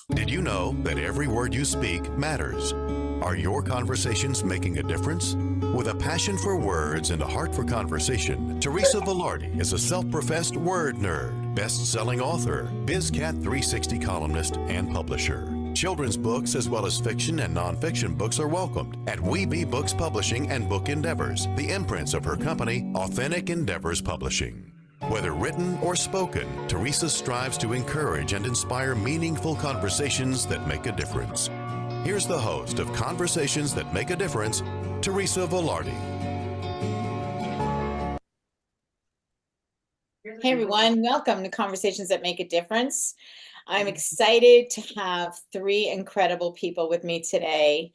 Did you know that every word you speak matters? Are your conversations making a difference? With a passion for words and a heart for conversation, Teresa Velardi is a self-professed word nerd, best-selling author, BizCat 360 columnist, and publisher. Children's books as well as fiction and nonfiction books are welcomed at We Be Books Publishing and Book Endeavors, the imprints of her company, Authentic Endeavors Publishing. Whether written or spoken, Teresa strives to encourage and inspire meaningful conversations that make a difference. Here's the host of Conversations That Make a Difference, Teresa Velardi. Hey everyone, welcome to Conversations That Make a Difference. I'm excited to have three incredible people with me today.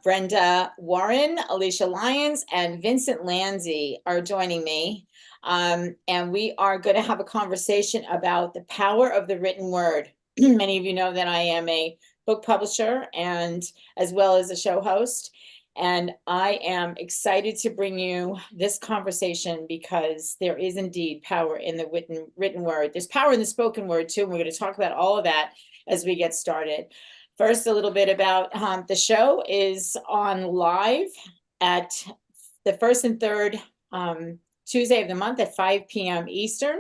Brenda Warren, Alicia Lyons, and Vincent A Lanci are joining me. And we are going to have a conversation about the power of the written word. Many of you know that I am a book publisher and as well as a show host. And I am excited to bring you this conversation because there is indeed power in the written word. There's power in the spoken word too. And we're going to talk about all of that as we get started. First, a little bit about the show is on live at the first and third Tuesday of the month at 5 p.m. Eastern.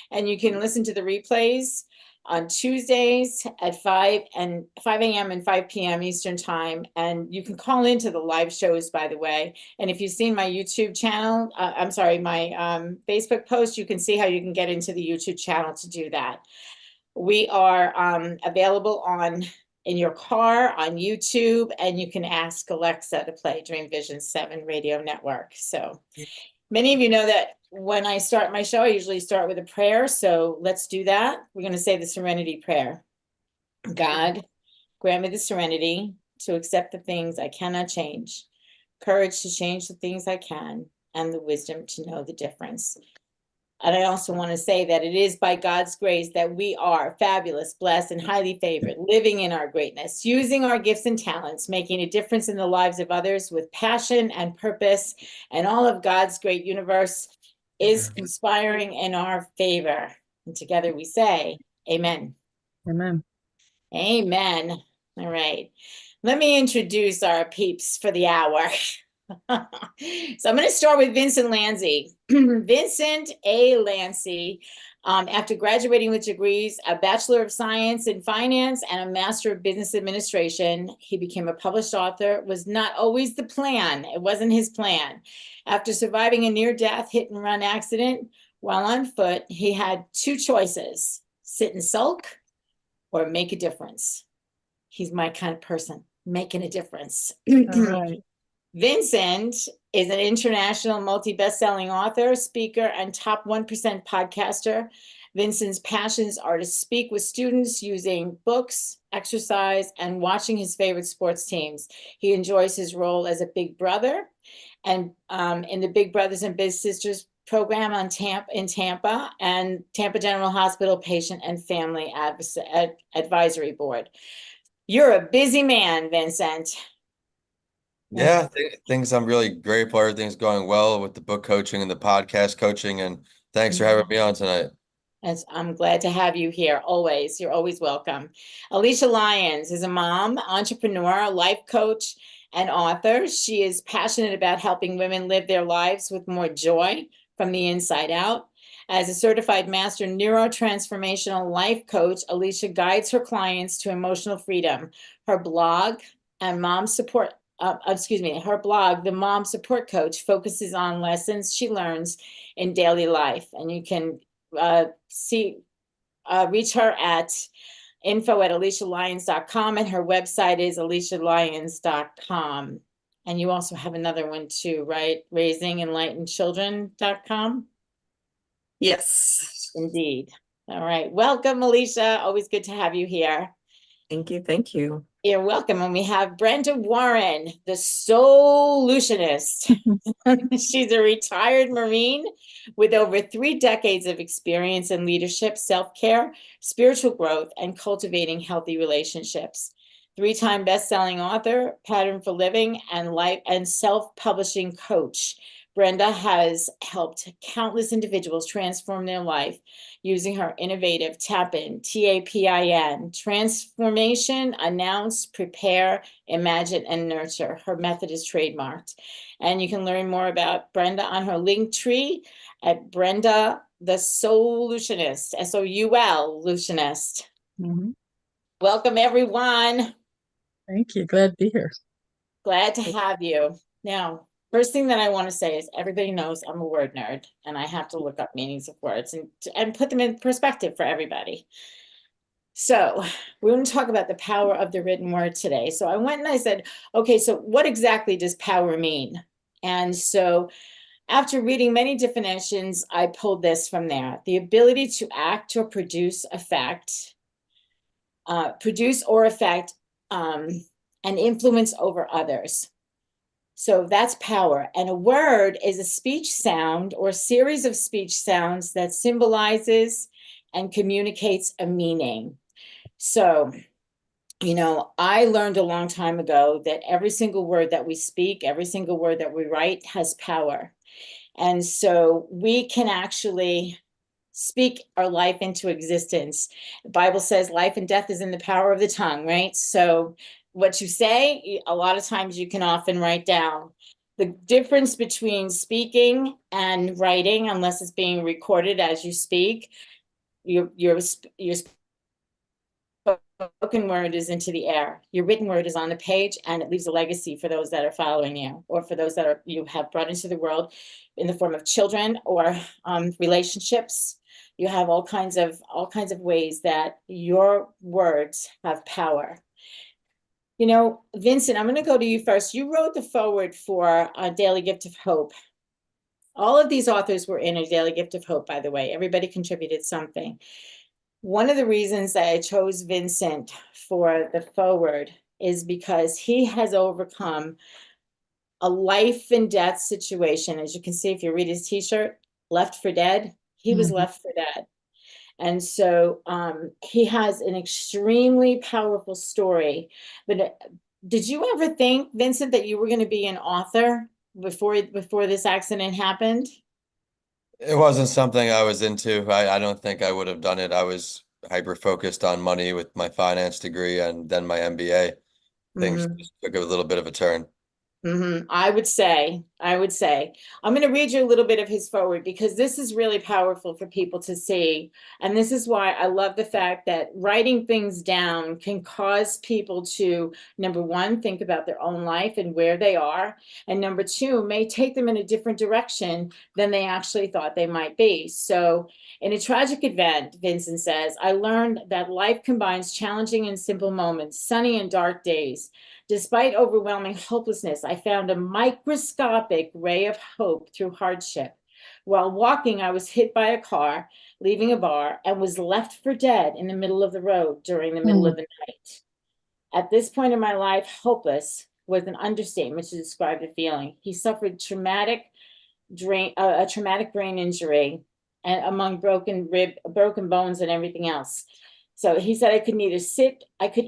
And you can listen to the replays on Tuesdays at 5 a.m. and 5 p.m. Eastern time. And you can call into the live shows, by the way. And if you've seen my YouTube channel, my Facebook post, you can see how you can get into the YouTube channel to do that. We are available in your car, on YouTube, and you can ask Alexa to play Dream Vision 7 radio network. So many of you know that when I start my show, I usually start with a prayer. So let's do that. We're going to say the Serenity Prayer. God, grant me the serenity to accept the things I cannot change, courage to change the things I can, and the wisdom to know the difference. And I also want to say that it is by God's grace that we are fabulous, blessed, and highly favored, living in our greatness, using our gifts and talents, making a difference in the lives of others with passion and purpose. And all of God's great universe is conspiring in our favor. And together we say, Amen. Amen. Amen. All right. Let me introduce our peeps for the hour. So I'm going to start with Vincent Lanci. Vincent A Lanci, after graduating with degrees, a Bachelor of Science in Finance and a Master of Business Administration, he became a published author. Was not always the plan. It wasn't his plan. After surviving a near-death hit-and-run accident while on foot, he had two choices: sit and sulk or make a difference. He's my kind of person, making a difference. All right. Vincent is an international multi-bestselling author, speaker, and top 1% podcaster. Vincent's passions are to speak with students using books, exercise, and watching his favorite sports teams. He enjoys his role as a big brother and in the Big Brothers and Big Sisters program in Tampa and Tampa General Hospital Patient and Family Advisory Board. You're a busy man, Vincent. Yeah, things I'm really grateful. Everything's going well with the book coaching and the podcast coaching. And thanks for having me on tonight. I'm glad to have you here always. You're always welcome. Alicia Lyons is a mom, entrepreneur, life coach, and author. She is passionate about helping women live their lives with more joy from the inside out. As a certified master neurotransformational life coach, Alicia guides her clients to emotional freedom. Her blog and her blog, The Mom Support Coach, focuses on lessons she learns in daily life. And you can reach her at info@alicialyons.com, and her website is alicialyons.com. And you also have another one too, right? RaisingEnlightenedChildren.com? Yes. Indeed. All right. Welcome, Alicia. Always good to have you here. Thank you. Thank you. You're welcome. And we have Brenda Warren, the Soulutionist. She's a retired Marine with over 3 decades of experience in leadership, self-care, spiritual growth, and cultivating healthy relationships. 3-time best-selling author, pattern for living, and life and self-publishing coach. Brenda has helped countless individuals transform their life using her innovative TAPIN, TAPIN, transformation, announce, prepare, imagine, and nurture. Her method is trademarked. And you can learn more about Brenda on her link tree at Brenda the Soulutionist, Soulutionist. Mhm. Welcome, everyone. Thank you. Glad to be here. Glad to have you. Now, first thing that I want to say is everybody knows I'm a word nerd and I have to look up meanings of words and put them in perspective for everybody. So we're going to talk about the power of the written word today. So I went and I said, okay, so what exactly does power mean? And so after reading many definitions, I pulled this from there. The ability to act or produce effect, and influence over others. So that's power. And a word is a speech sound or series of speech sounds that symbolizes and communicates a meaning. So, I learned a long time ago that every single word that we speak, every single word that we write has power. And so we can actually speak our life into existence. The Bible says life and death is in the power of the tongue, right? So what you say, a lot of times you can often write down. The difference between speaking and writing, unless it's being recorded as you speak, your spoken word is into the air. Your written word is on the page, and it leaves a legacy for those that are following you, or for those that you have brought into the world in the form of children or relationships. You have all kinds of ways that your words have power. Vincent, I'm going to go to you first. You wrote the foreword for A Daily Gift of Hope. All of these authors were in A Daily Gift of Hope, by the way. Everybody contributed something. One of the reasons that I chose Vincent for the foreword is because he has overcome a life and death situation. As you can see, if you read his t-shirt, left for dead, he was left for dead. And so he has an extremely powerful story. But did you ever think, Vincent, that you were going to be an author before this accident happened? It wasn't something I was into. I don't think I would have done it. I was hyper focused on money with my finance degree and then my MBA. Things just took a little bit of a turn. I would say, I'm going to read you a little bit of his foreword because this is really powerful for people to see. And this is why I love the fact that writing things down can cause people to, number one, think about their own life and where they are. And number two, may take them in a different direction than they actually thought they might be. So in a tragic event, Vincent says, I learned that life combines challenging and simple moments, sunny and dark days. Despite overwhelming hopelessness, I found a microscopic ray of hope through hardship. While walking, I was hit by a car leaving a bar and was left for dead in the middle of the road during the middle of the night. At this point in my life, hopeless was an understatement to describe the feeling. He suffered a traumatic brain injury and among broken bones and everything else. So he said I could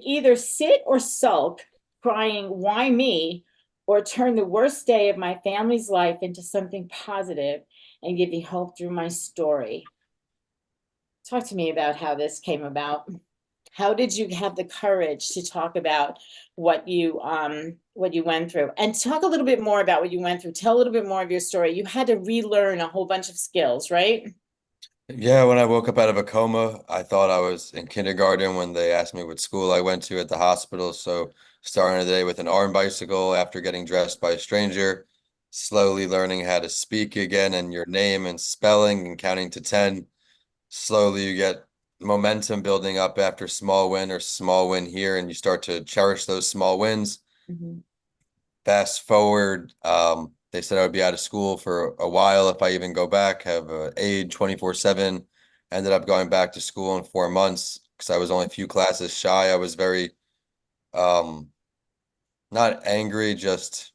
either sit or sulk, crying, why me, or turn the worst day of my family's life into something positive and give me hope through my story. Talk to me about how this came about. How did you have the courage to talk about what you went through? And talk a little bit more about what you went through. Tell a little bit more of your story. You had to relearn a whole bunch of skills, right? Yeah, when I woke up out of a coma, I thought I was in kindergarten when they asked me what school I went to at the hospital. So starting the day with an arm bicycle after getting dressed by a stranger, slowly learning how to speak again and your name and spelling and counting to 10. Slowly you get momentum building up after small win or small win here, and you start to cherish those small wins. Fast forward, they said I would be out of school for a while if I even go back, have aid 24/7. Ended up going back to school in 4 months because I was only a few classes shy. I was very not angry, just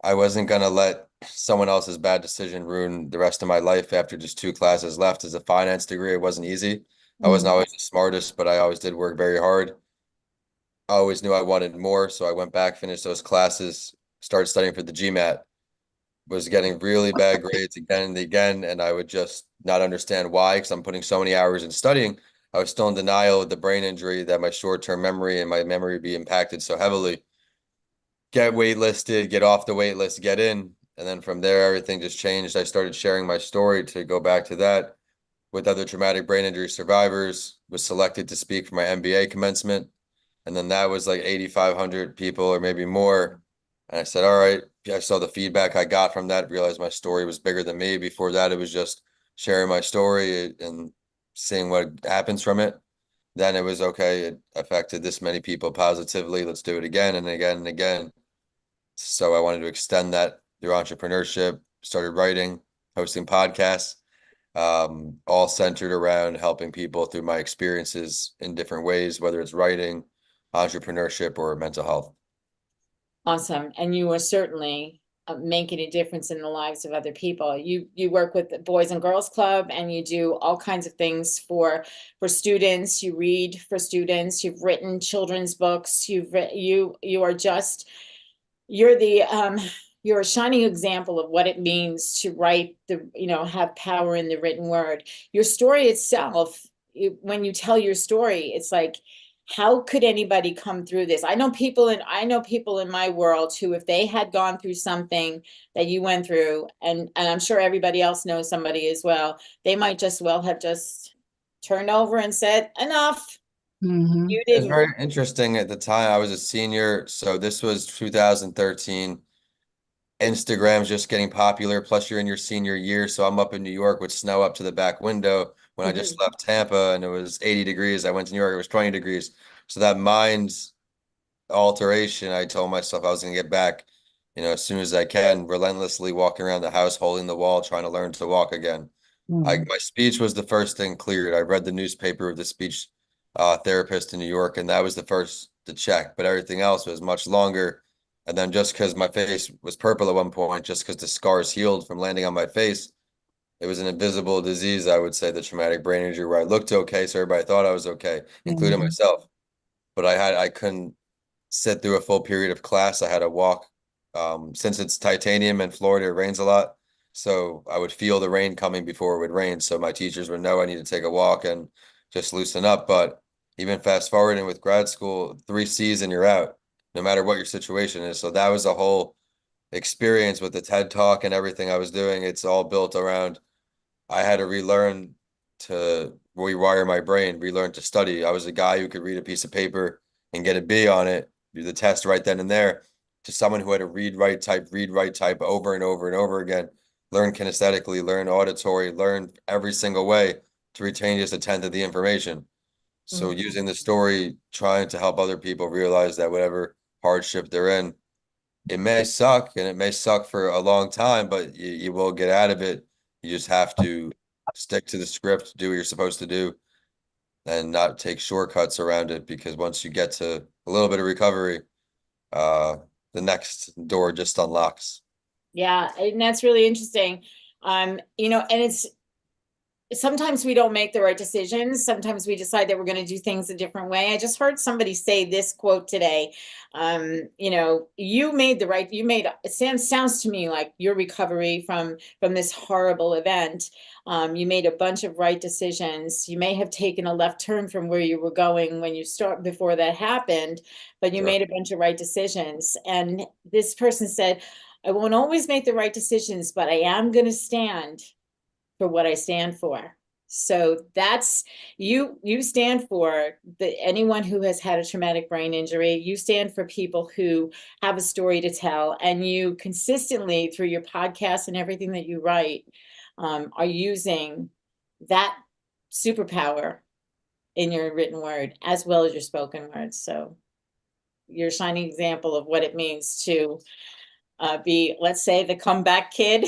I wasn't gonna let someone else's bad decision ruin the rest of my life after just 2 classes left. As a finance degree, it wasn't easy. I wasn't always the smartest, but I always did work very hard. I always knew I wanted more, so I went back, finished those classes, started studying for the GMAT. was getting really bad grades again and again, and I would just not understand why, because I'm putting so many hours in studying. I was still in denial of the brain injury, that my short-term memory and my memory be impacted so heavily. Get waitlisted, get off the wait list, get in. And then from there, everything just changed. I started sharing my story, to go back to that, with other traumatic brain injury survivors, was selected to speak for my MBA commencement. And then that was like 8,500 people or maybe more. And I said, all right, I saw the feedback I got from that, realized my story was bigger than me. Before that, it was just sharing my story and seeing what happens from it. Then it was okay, it affected this many people positively. Let's do it again and again and again. So I wanted to extend that through entrepreneurship, started writing, hosting podcasts, all centered around helping people through my experiences in different ways, whether it's writing, entrepreneurship, or mental health. Awesome. And you are certainly making a difference in the lives of other people. You work with the Boys and Girls Club, and you do all kinds of things for students. You read for students. You've written children's books. You are just, you're a shining example of what it means to write have power in the written word. Your story itself, when you tell your story, it's like, how could anybody come through this? I know people in my world who, if they had gone through something that you went through, and I'm sure everybody else knows somebody as well, they might just have just turned over and said, enough. Mhm. You It was didn't. very interesting at the time. I was a senior, so this was 2013. Instagram's just getting popular, plus you're in your senior year. So I'm up in New York with snow up to the back window. When I just left Tampa and it was 80 degrees, I went to New York, it was 20 degrees. So that mind's alteration, I told myself I was going to get back, as soon as I can, relentlessly walking around the house, holding the wall, trying to learn to walk again. Mhm. My speech was the first thing cleared. I read the newspaper with the speech therapist in New York, and that was the first to check. But everything else was much longer. And then just because my face was purple at one point, just because the scars healed from landing on my face, it was an invisible disease, I would say, the traumatic brain injury, where I looked okay, so everybody thought I was okay, including Mhm. myself. But I couldn't sit through a full period of class. I had to walk. Since it's titanium in Florida, it rains a lot. So I would feel the rain coming before it would rain. So my teachers would know I need to take a walk and just loosen up. But even fast forwarding with grad school, 3 C's and you're out, no matter what your situation is. So that was a whole experience with the TED Talk and everything I was doing. It's all built around, I had to relearn to rewire my brain, relearn to study. I was a guy who could read a piece of paper and get a B on it, do the test right then and there, to someone who had to read, write, type over and over and over again, learn kinesthetically, learn auditory, learn every single way to retain just a tenth of the information. So Mhm. using the story, trying to help other people realize that whatever hardship they're in, it may suck and it may suck for a long time, but you will get out of it. You just have to stick to the script, do what you're supposed to do, and not take shortcuts around it, because once you get to a little bit of recovery, uh, the next door just unlocks. Yeah, and that's really interesting. And it's sometimes we don't make the right decisions. Sometimes we decide that we're going to do things a different way. I just heard somebody say this quote today. It sounds to me like your recovery from this horrible event. You made a bunch of right decisions. You may have taken a left turn from where you were going when you start before that happened, but you Sure. made a bunch of right decisions. And this person said, I won't always make the right decisions, but I am going to stand for what I stand for. So that's you stand for anyone who has had a traumatic brain injury. You stand for people who have a story to tell, and you consistently, through your podcast and everything that you write, are using that superpower in your written word as well as your spoken word. So you're a shining example of what it means to be, let's say, the comeback kid.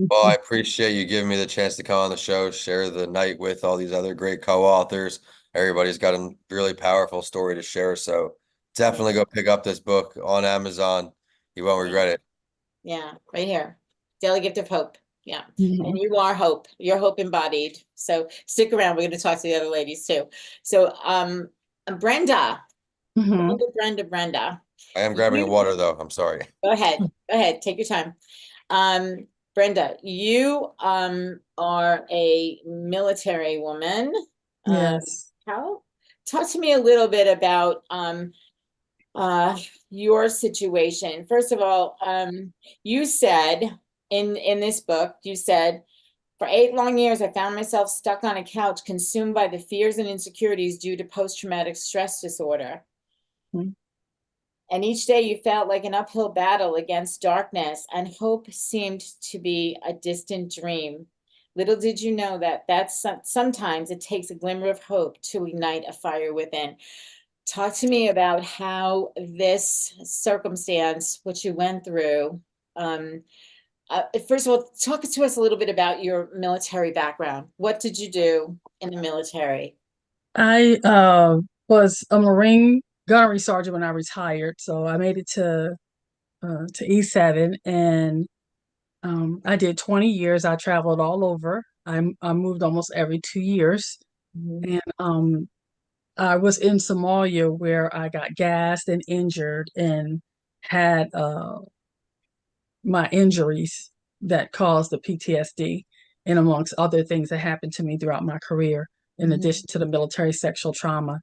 Well, I appreciate you giving me the chance to come on the show, share the night with all these other great co-authors. Everybody's got a really powerful story to share. So definitely go pick up this book on Amazon. You won't regret it. Yeah, right here. Daily Gift of Hope. Yeah. And Mhm. you are hope. You're hope embodied. So stick around. We're going to talk to the other ladies too. So Brenda, Mhm. Brenda. I am grabbing a You water though. I'm sorry. go ahead. Go ahead. Take your time. Brenda, you are a military woman. Yes. How talk to me a little bit about uh your situation. First of all, you said in this book, you said, for 8 long years, I found myself stuck on a couch, consumed by the fears and insecurities due to post-traumatic stress disorder. Mhm. And each day you felt like an uphill battle against darkness, and hope seemed to be a distant dream. Little did you know that sometimes it takes a glimmer of hope to ignite a fire within. Talk to me about how this circumstance, what you went through, first of all, talk to us a little bit about your military background. What did you do in the military? I was a Marine gunnery sergeant when I retired, so I made it to E7, and I did 20 years. I traveled all over. I moved almost every 2 years, Mhm. and I was in Somalia where I got gassed and injured and had my injuries that caused the PTSD, and amongst other things that happened to me throughout my career, in Mhm. addition to the military sexual trauma.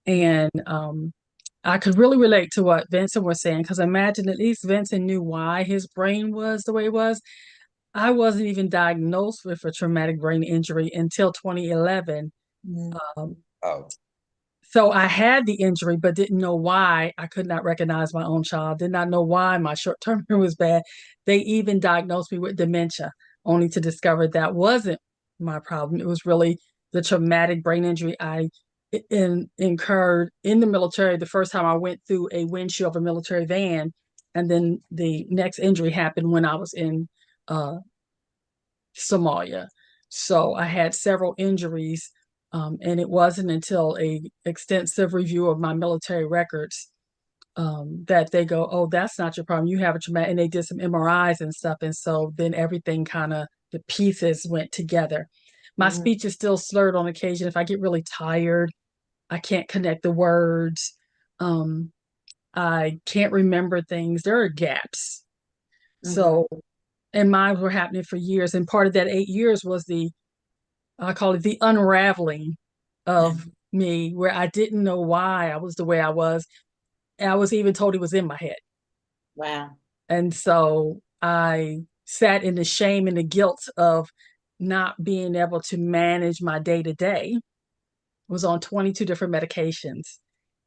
And I could really relate to what Vincent was saying, because I imagine at least Vincent knew why his brain was the way it was. I wasn't even diagnosed with a traumatic brain injury until 2011. Mhm. Um, Oh, so I had the injury, but didn't know why. I could not recognize my own child, did not know why my short-term memory was bad. They even diagnosed me with dementia, only to discover that wasn't my problem. It was really the traumatic brain injury I incurred in the military the first time I went through a windshield of a military van. And then the next injury happened when I was in uh, Somalia. So I had several injuries, and it wasn't until a extensive review of my military records that they go, "Oh, that's not your problem. You have a traumatic." And they did some MRIs and stuff, and so then everything kind of the pieces went together. My Mhm. speech is still slurred on occasion. If I get really tired, I can't connect the words. Um, I can't remember things. There are gaps. Mhm. So, and mine were happening for years. And part of that 8 years was I call it the unraveling of me, where I didn't know why I was the way I was. And I was even told it was in my head. Wow. And so I sat in the shame and the guilt of not being able to manage my day to day. Was on 22 different medications.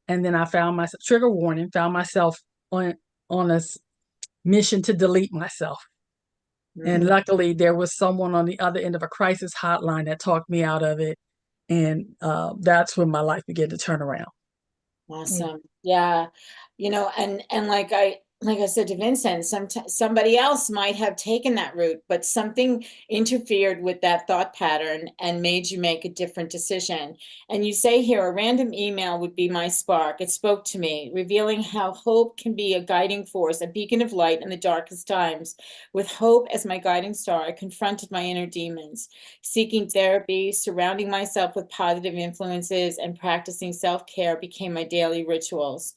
And then I found myself, trigger warning, found myself on a mission to delete myself. And Mhm. luckily, there was someone on the other end of a crisis hotline that talked me out of it. And that's when my life began to turn around. Awesome. Yeah. And like I said to Vincent, somebody else might have taken that route, but something interfered with that thought pattern and made you make a different decision. And you say here, a random email would be my spark. It spoke to me, revealing how hope can be a guiding force, a beacon of light in the darkest times. With hope as my guiding star, I confronted my inner demons, seeking therapy, surrounding myself with positive influences, and practicing self-care became my daily rituals.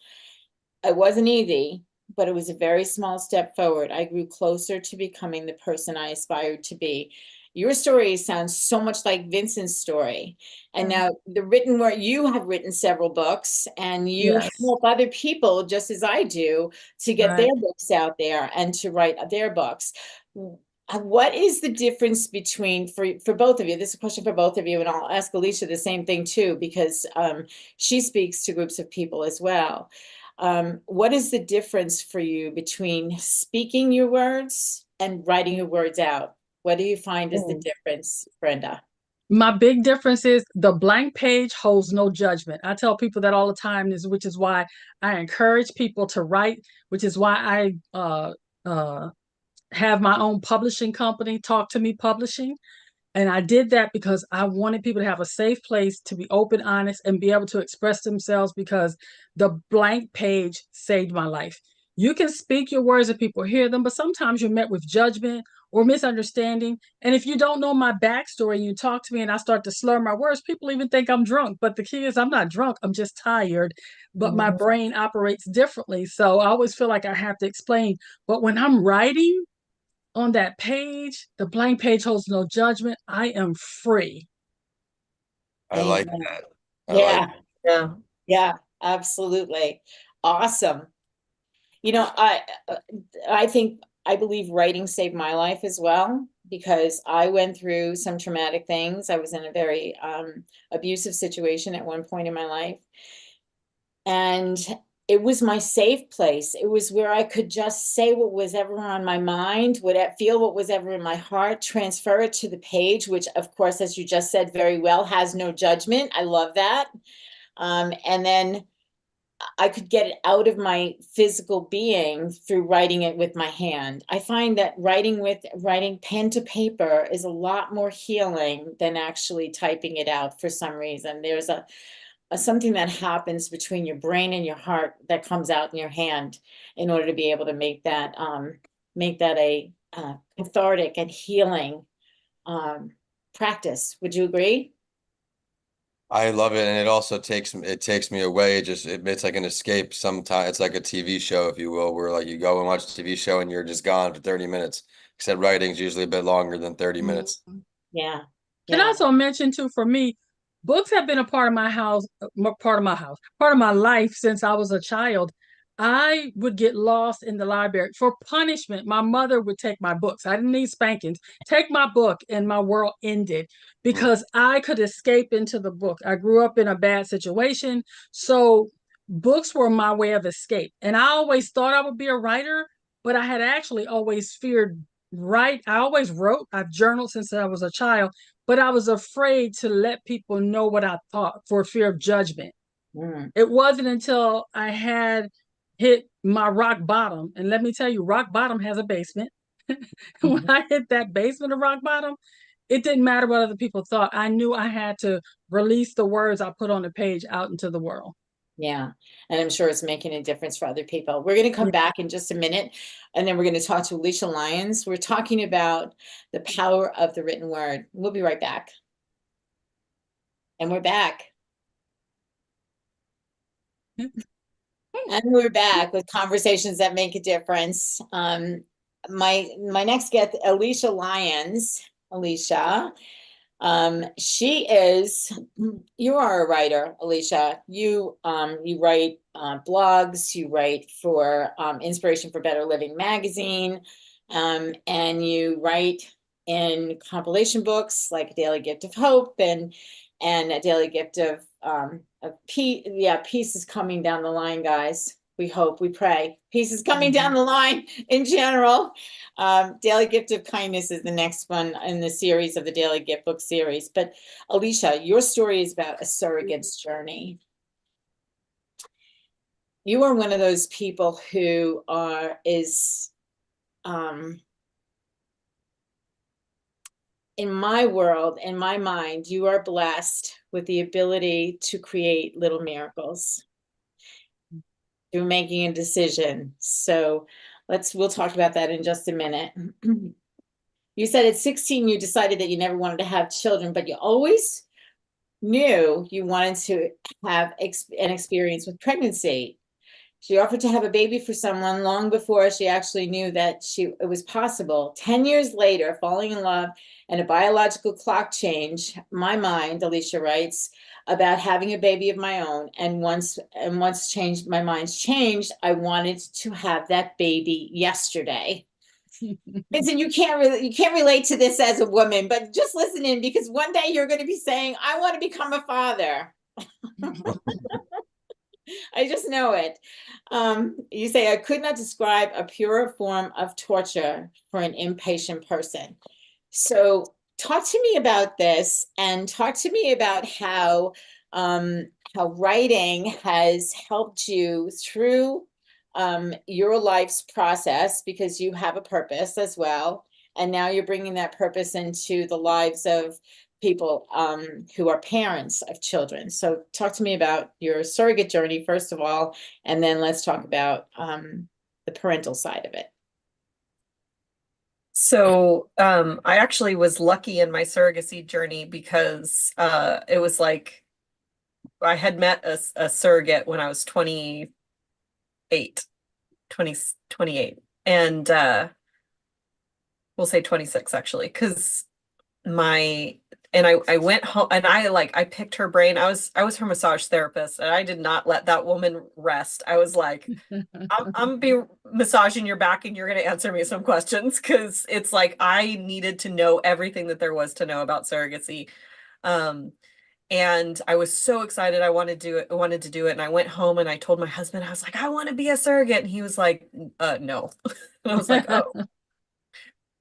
It wasn't easy, but it was a very small step forward. I grew closer to becoming the person I aspired to be. Your story sounds so much like Vincent's story. And now the written word, you have written several books and you Yes, help other people just as I do to get right. their books out there and to write their books. What is the difference between for both of you? This is a question for both of you, and I'll ask Alicia the same thing too, because she speaks to groups of people as well. What is the difference for you between speaking your words and writing your words out? What do you find is the Mm. difference, Brenda? My big difference is the blank page holds no judgment. I tell people that all the time, which is why I encourage people to write, which is why I have my own publishing company, Talk to Me Publishing. And I did that because I wanted people to have a safe place to be open, honest, and be able to express themselves, because the blank page saved my life. You can speak your words and people hear them, but sometimes you're met with judgment or misunderstanding. And if you don't know my backstory and you talk to me and I start to slur my words, people even think I'm drunk. But the key is I'm not drunk, I'm just tired, but my Mhm. brain operates differently. So I always feel like I have to explain. But when I'm writing, on that page, the blank page holds no judgment. I am free. I like Amen. that. I like Yeah, it. Yeah. yeah, absolutely. Awesome. You know, I think I believe writing saved my life as well, because I went through some traumatic things. I was in a very abusive situation at one point in my life. And it was my safe place. It was where I could just say what was ever on my mind, feel what was ever in my heart, transfer it to the page, which, of course, as you just said very well, has no judgment. I love that. And then I could get it out of my physical being through writing it with my hand. I find that writing pen to paper is a lot more healing than actually typing it out for some reason. There's a something that happens between your brain and your heart that comes out in your hand in order to be able to make that a cathartic and healing practice. Would you agree? I love it, and it also takes me away. It's like an escape. Sometimes it's like a TV show, if you will, where like you go and watch a TV show and you're just gone for 30 minutes. Except writing's usually a bit longer than 30 minutes. Yeah, Can yeah. also mention too, for me, books have been a part of my house, part of my life since I was a child. I would get lost in the library for punishment. My mother would take my books. I didn't need spankings. Take my book, and my world ended Mm. because I could escape into the book. I grew up in a bad situation, so books were my way of escape. And I always thought I would be a writer, but I had actually always feared write. I always wrote. I've journaled since I was a child, but I was afraid to let people know what I thought for fear of judgment. Mm. It wasn't until I had hit my rock bottom, and let me tell you, rock bottom has a basement. When I hit that basement of rock bottom, it didn't matter what other people thought. I knew I had to release the words I put on the page out into the world. Yeah, and I'm sure it's making a difference for other people. We're going to come back in just a minute, and then we're going to talk to Alicia Lyons. We're talking about the power of the written word. We'll be right back. And we're back. And we're back with conversations that make a difference. My next guest, Alicia Lyons. Alicia, she is. You are a writer, Alicia. You write blogs. You write for Inspiration for Better Living magazine, and you write in compilation books like Daily Gift of Hope and a Daily Gift of peace. Yeah, peace is coming down the line, guys. We hope, we pray. Peace is coming down the line in general. Daily Gift of Kindness is the next one in the series of the Daily Gift book series. But Alicia, your story is about a surrogate's journey. You are one of those people who in my world, in my mind, you are blessed with the ability to create little miracles through making a decision. So we'll talk about that in just a minute. You said at 16, you decided that you never wanted to have children, but you always knew you wanted to have an experience with pregnancy. She offered to have a baby for someone long before she actually knew that it was possible. 10 years later, falling in love and a biological clock change, my mind, Alicia writes, about having a baby of my own. And once my mind's changed, I wanted to have that baby yesterday. Vincent, you can't relate to this as a woman, but just listen in, because one day you're going to be saying, I want to become a father. I just know it. You say, I could not describe a purer form of torture for an impatient person. So talk to me about this, and talk to me about how writing has helped you through your life's process, because you have a purpose as well. And now you're bringing that purpose into the lives of people who are parents of children. So talk to me about your surrogate journey, first of all, and then let's talk about the parental side of it. So I actually was lucky in my surrogacy journey, because it was like I had met a surrogate when I was 28. And we'll say 26 actually, because I went home and I picked her brain. I was her massage therapist, and I did not let that woman rest. I was like, I'm be massaging your back and you're going to answer me some questions, because it's like I needed to know everything that there was to know about surrogacy. And I was so excited. I wanted to do it. And I went home and I told my husband, I was like, I want to be a surrogate. And he was like, no. And I was like, oh,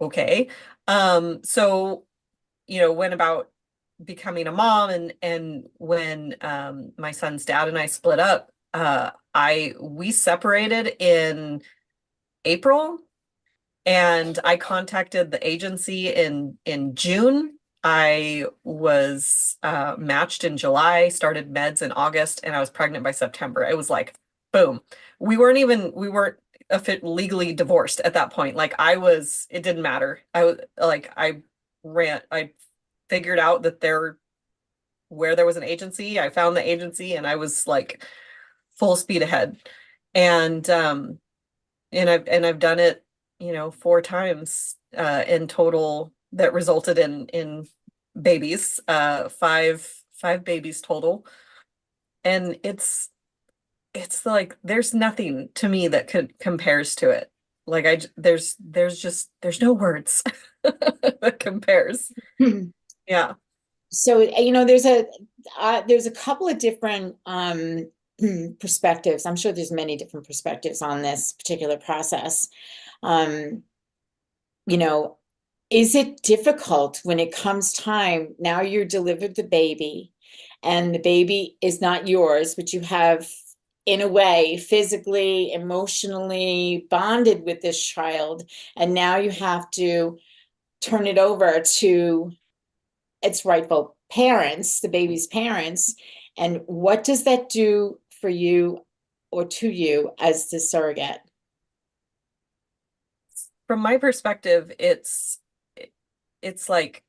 okay. So, went about becoming a mom, and when my son's dad and I split up, we separated in April, and I contacted the agency in June. I was matched in July, started meds in August, and I was pregnant by September. It was like, boom. We weren't legally divorced at that point. Like it didn't matter. I figured out that where there was an agency, I found the agency, and I was like full speed ahead. And I've done it, 4 times in total, that resulted in babies, five babies total. And it's like there's nothing to me that compares to it. Like there's no words that compares. Yeah. So, there's a couple of different perspectives. I'm sure there's many different perspectives on this particular process. Is it difficult when it comes time, now you're delivered the baby and the baby is not yours, but you have, in a way, physically, emotionally bonded with this child, and now you have to turn it over to its rightful parents, the baby's parents, and what does that do for you or to you as the surrogate? From my perspective, it's like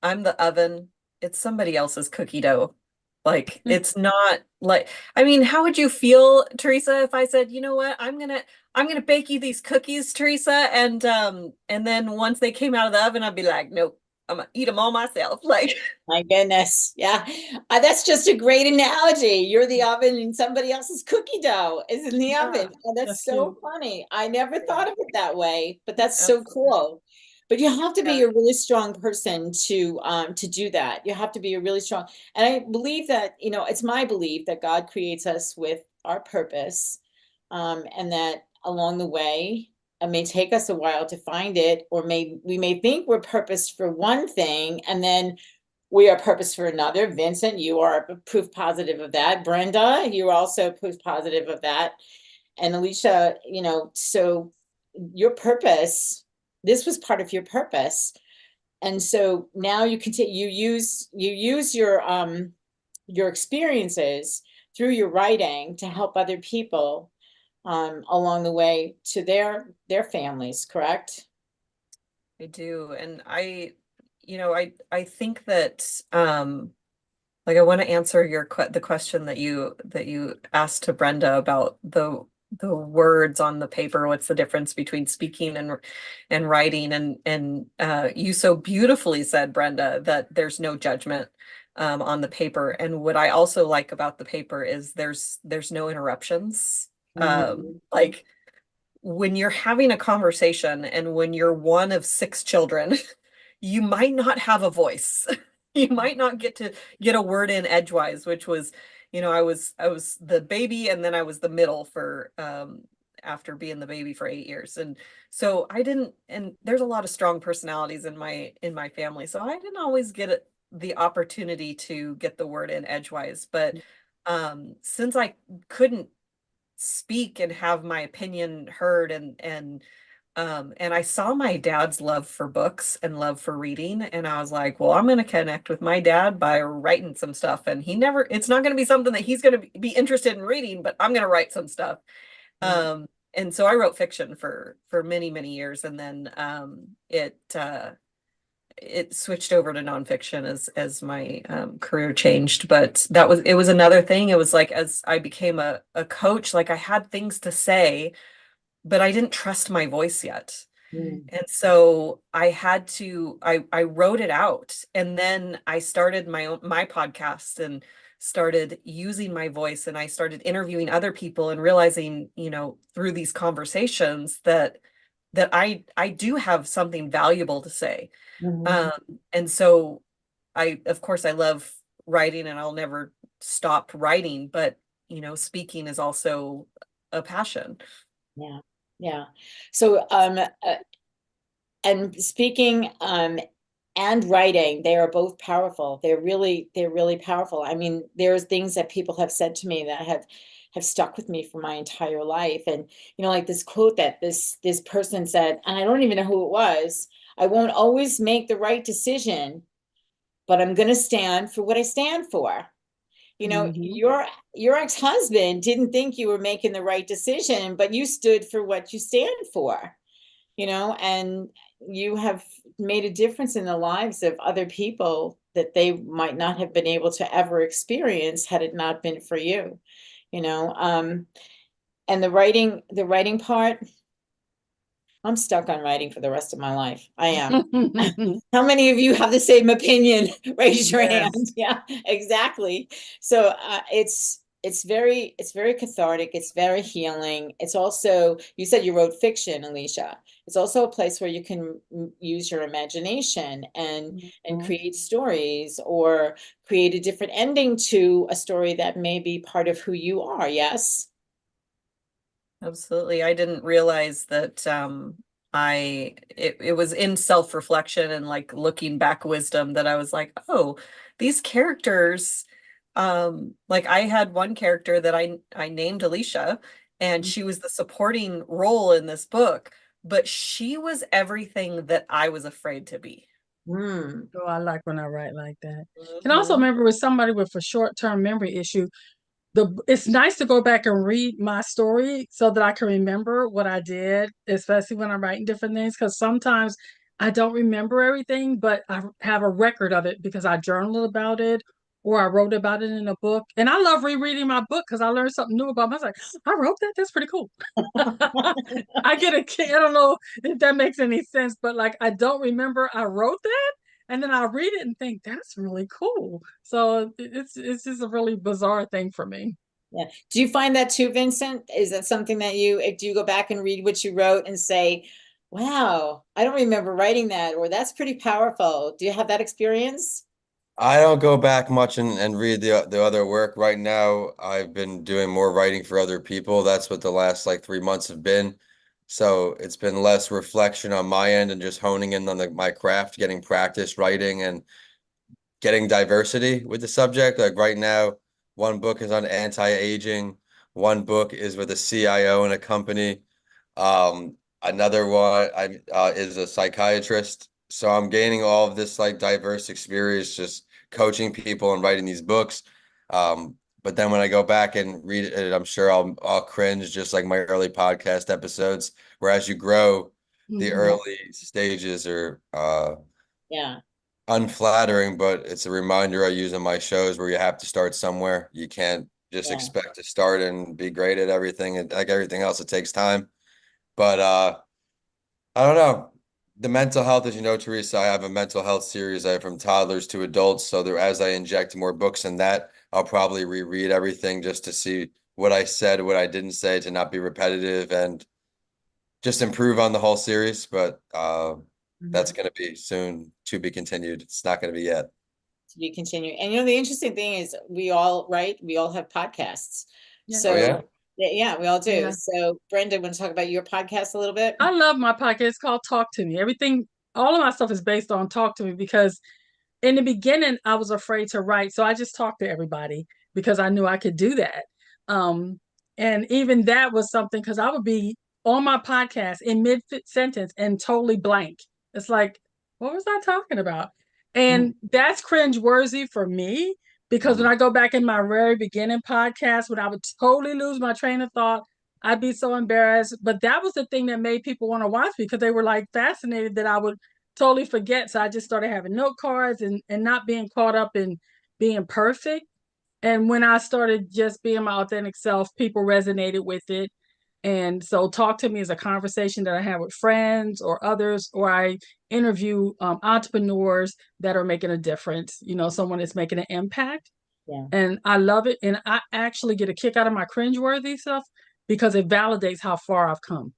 I'm the oven, it's somebody else's cookie dough. Like it's not like, I mean, how would you feel, Teresa, if I said, you know what, I'm gonna bake you these cookies, Teresa, and then once they came out of the oven, I'd be like, nope, I'm gonna eat them all myself. Like, my goodness, yeah, that's just a great analogy. You're the oven and somebody else's cookie dough is in the oven. Oh, that's so cute. funny. I never thought of it that way, but that's so cool. But you have to be a really strong person to do that. You have to be a really strong, and I believe that, it's my belief that God creates us with our purpose, and that along the way, it may take us a while to find it, or we may think we're purposed for one thing, and then we are purposed for another. Vincent, you are proof positive of that. Brenda, you're also proof positive of that. And Alicia, so your purpose, this was part of your purpose. And so now you continue, you use your experiences through your writing to help other people along the way to their families, correct? I do. And I think that like I want to answer the question that you asked to Brenda about the words on the paper. What's the difference between speaking and writing? And you so beautifully said, Brenda, that there's no judgment on the paper. And what I also like about the paper is there's no interruptions. Like when you're having a conversation and when you're one of 6 children, you might not have a voice. You might not get a word in edgewise, which was, I was the baby, and then I was the middle for after being the baby for 8 years. And so and there's a lot of strong personalities in my family. So I didn't always get the opportunity to get the word in edgewise. But since I couldn't speak and have my opinion heard, and I saw my dad's love for books and love for reading, and I was like, well, I'm going to connect with my dad by writing some stuff. And it's not going to be something that he's going to be interested in reading, but I'm going to write some stuff. And so I wrote fiction for many, many years, and then it switched over to nonfiction as my career changed. But it was another thing. It was like, as I became a coach, like I had things to say, but I didn't trust my voice yet. Mm. And so I wrote it out, and then I started my podcast and started using my voice, and I started interviewing other people and realizing, through these conversations that I do have something valuable to say. Mhm. And so of course I love writing, and I'll never stop writing, but speaking is also a passion. Yeah. Yeah. So, and speaking, and writing, they are both powerful. They're really powerful. I mean, there's things that people have said to me that have stuck with me for my entire life. And, like this quote that this person said, and I don't even know who it was. I won't always make the right decision, but I'm going to stand for what I stand for. Mhm. Your ex-husband didn't think you were making the right decision, but you stood for what you stand for, and you have made a difference in the lives of other people that they might not have been able to ever experience had it not been for you, you know. And the writing part, I'm stuck on writing for the rest of my life. I am. How many of you have the same opinion? Raise your hand. Yes. Yeah, exactly. So it's very cathartic. It's very healing. It's also, you said you wrote fiction, Alicia. It's also a place where you can use your imagination and Mhm. create stories, or create a different ending to a story that may be part of who you are. Yes. Absolutely. I didn't realize that it was in self-reflection and like looking back wisdom that I was like, oh, these characters, like I had one character that I named Alicia, and she was the supporting role in this book, but she was everything that I was afraid to be. Hmm. Oh, I like when I write like that. And also Mhm. remember with somebody with a short-term memory issue, it's nice to go back and read my story so that I can remember what I did, especially when I'm writing different things, because sometimes I don't remember everything, but I have a record of it because I journaled about it or I wrote about it in a book. And I love rereading my book because I learned something new about myself. I wrote that. That's pretty cool. I get a kick. I don't know if that makes any sense, but like I don't remember I wrote that. And then I read it and think that's really cool. So it's just a really bizarre thing for me. Yeah. Do you find that too, Vincent? Is that something that do you go back and read what you wrote and say, wow, I don't remember writing that, or that's pretty powerful? Do you have that experience? I don't go back much and read the other work. Right now, I've been doing more writing for other people. That's what the last like 3 months have been. So it's been less reflection on my end and just honing in on my craft, getting practice writing and getting diversity with the subject. Like right now, one book is on anti-aging, one book is with a CIO in a company. Another one is a psychiatrist. So I'm gaining all of this like diverse experience just coaching people and writing these books. But then when I go back and read it, I'm sure I'll cringe just like my early podcast episodes. Whereas you grow, the Mhm. early stages are Yeah. unflattering, but it's a reminder I use in my shows where you have to start somewhere. You can't just Yeah. expect to start and be great at everything. And like everything else, it takes time. But I don't know. The mental health, as you know, Teresa, I have a mental health series. I have from toddlers to adults. So there, as I inject more books in that, I'll probably reread everything just to see what I said, what I didn't say, to not be repetitive and just improve on the whole series. But that's Mhm. going to be soon to be continued. It's not going to be yet. To be continued. And the interesting thing is we all, right? We all have podcasts. Yeah. Oh yeah. So yeah, we all do. Yeah. So Brenda, want to talk about your podcast a little bit? I love my podcast. It's called Talk to Me. Everything, all of my stuff is based on Talk to Me because in the beginning I was afraid to write. So I just talked to everybody because I knew I could do that. Um, and even that was something because I would be on my podcast in mid sentence and totally blank. It's like, what was I talking about? Mm. And that's cringe worthy for me because when Mhm. I go back in my very beginning podcast, when I would totally lose my train of thought, I'd be so embarrassed. But that was the thing that made people want to watch me because they were like fascinated that I would totally forget. So I just started having note cards and not being caught up in being perfect. And when I started just being my authentic self, people resonated with it. And so Talk to Me is a conversation that I have with friends or others, or I interview entrepreneurs that are making a difference, someone that's making an impact. Yeah. And I love it. And I actually get a kick out of my cringeworthy stuff because it validates how far I've come.